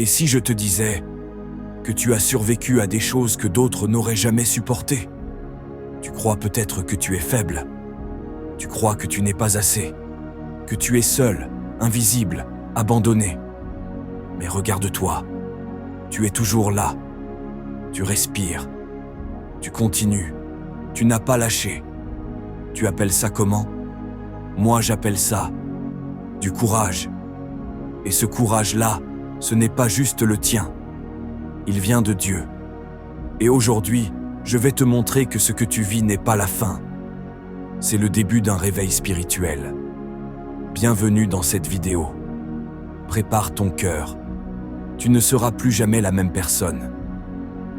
Et si je te disais que tu as survécu à des choses que d'autres n'auraient jamais supportées? Tu crois peut-être que tu es faible. Tu crois que tu n'es pas assez, que tu es seul, invisible, abandonné. Mais regarde-toi, tu es toujours là. Tu respires, tu continues, tu n'as pas lâché. Tu appelles ça comment? Moi j'appelle ça du courage. Et ce courage-là, ce n'est pas juste le tien. Il vient de Dieu. Et aujourd'hui, je vais te montrer que ce que tu vis n'est pas la fin. C'est le début d'un réveil spirituel. Bienvenue dans cette vidéo. Prépare ton cœur. Tu ne seras plus jamais la même personne.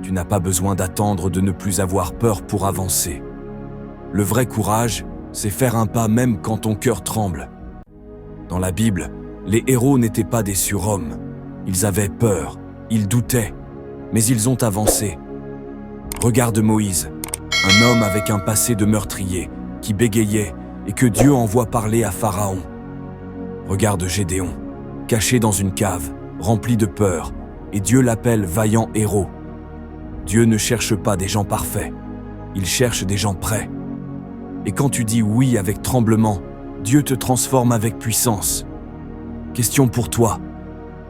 Tu n'as pas besoin d'attendre de ne plus avoir peur pour avancer. Le vrai courage, c'est faire un pas même quand ton cœur tremble. Dans la Bible, les héros n'étaient pas des surhommes. Ils avaient peur, ils doutaient, mais ils ont avancé. Regarde Moïse, un homme avec un passé de meurtrier, qui bégayait et que Dieu envoie parler à Pharaon. Regarde Gédéon, caché dans une cave, rempli de peur, et Dieu l'appelle vaillant héros. Dieu ne cherche pas des gens parfaits, il cherche des gens prêts. Et quand tu dis oui avec tremblement, Dieu te transforme avec puissance. Question pour toi,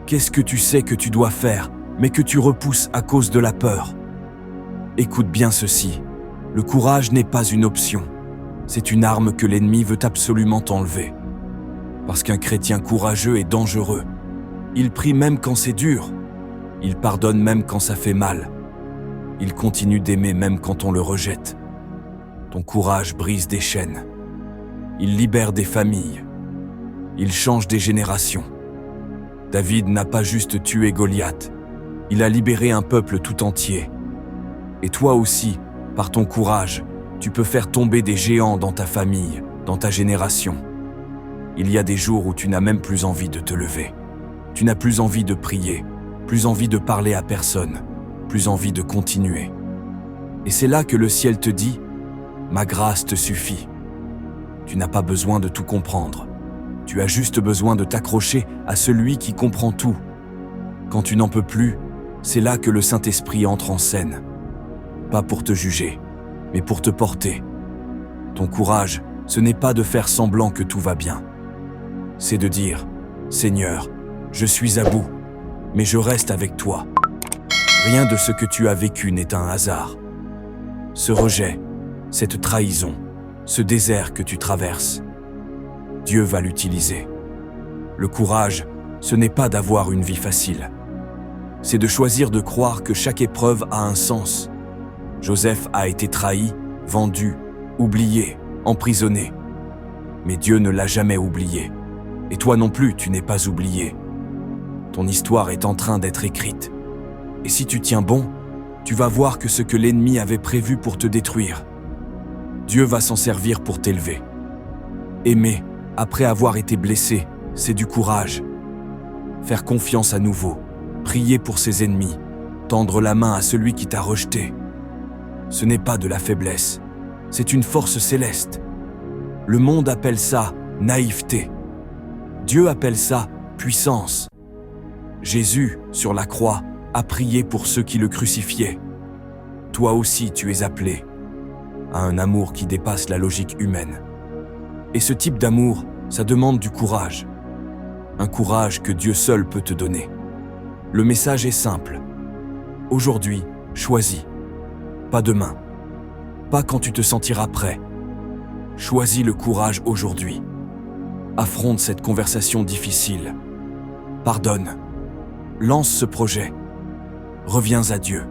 qu'est-ce que tu sais que tu dois faire, mais que tu repousses à cause de la peur? Écoute bien ceci, le courage n'est pas une option, c'est une arme que l'ennemi veut absolument t'enlever. Parce qu'un chrétien courageux est dangereux. Il prie même quand c'est dur, il pardonne même quand ça fait mal. Il continue d'aimer même quand on le rejette. Ton courage brise des chaînes. Il libère des familles. Il change des générations. David n'a pas juste tué Goliath. Il a libéré un peuple tout entier. Et toi aussi, par ton courage, tu peux faire tomber des géants dans ta famille, dans ta génération. Il y a des jours où tu n'as même plus envie de te lever. Tu n'as plus envie de prier, plus envie de parler à personne, plus envie de continuer. Et c'est là que le ciel te dit « Ma grâce te suffit ». Tu n'as pas besoin de tout comprendre. Tu as juste besoin de t'accrocher à celui qui comprend tout. Quand tu n'en peux plus, c'est là que le Saint-Esprit entre en scène. Pas pour te juger, mais pour te porter. Ton courage, ce n'est pas de faire semblant que tout va bien. C'est de dire « Seigneur, je suis à bout, mais je reste avec toi ». Rien de ce que tu as vécu n'est un hasard. Ce rejet, cette trahison, ce désert que tu traverses, Dieu va l'utiliser. Le courage, ce n'est pas d'avoir une vie facile. C'est de choisir de croire que chaque épreuve a un sens. Joseph a été trahi, vendu, oublié, emprisonné. Mais Dieu ne l'a jamais oublié. Et toi non plus, tu n'es pas oublié. Ton histoire est en train d'être écrite. Et si tu tiens bon, tu vas voir que ce que l'ennemi avait prévu pour te détruire, Dieu va s'en servir pour t'élever. Aimer, après avoir été blessé, c'est du courage. Faire confiance à nouveau, prier pour ses ennemis, tendre la main à celui qui t'a rejeté. Ce n'est pas de la faiblesse, c'est une force céleste. Le monde appelle ça naïveté. Dieu appelle ça puissance. Jésus, sur la croix, a prié pour ceux qui le crucifiaient. Toi aussi, tu es appelé à un amour qui dépasse la logique humaine. Et ce type d'amour, ça demande du courage. Un courage que Dieu seul peut te donner. Le message est simple. Aujourd'hui, choisis. Pas demain. Pas quand tu te sentiras prêt. Choisis le courage aujourd'hui. Affronte cette conversation difficile. Pardonne. Lance ce projet. Reviens à Dieu.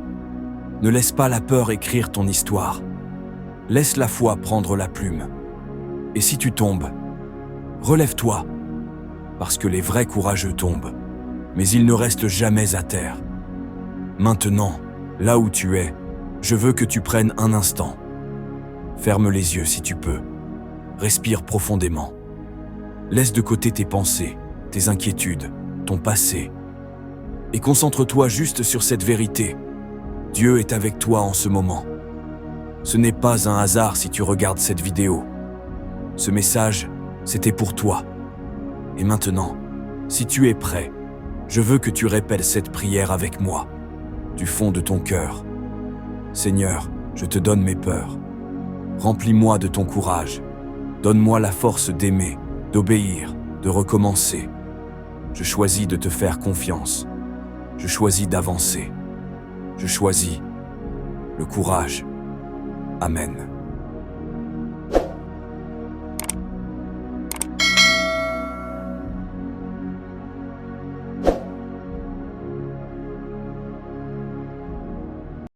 Ne laisse pas la peur écrire ton histoire. Laisse la foi prendre la plume. Et si tu tombes, relève-toi. Parce que les vrais courageux tombent, mais ils ne restent jamais à terre. Maintenant, là où tu es, je veux que tu prennes un instant. Ferme les yeux si tu peux. Respire profondément. Laisse de côté tes pensées, tes inquiétudes, ton passé. Et concentre-toi juste sur cette vérité. Dieu est avec toi en ce moment. Ce n'est pas un hasard si tu regardes cette vidéo. Ce message, c'était pour toi. Et maintenant, si tu es prêt, Je veux que tu répètes cette prière avec moi, du fond de ton cœur. Seigneur, je te donne mes peurs. Remplis-moi de ton courage. Donne-moi la force d'aimer, d'obéir, de recommencer. Je choisis de te faire confiance. Je choisis d'avancer. Je choisis le courage. Amen.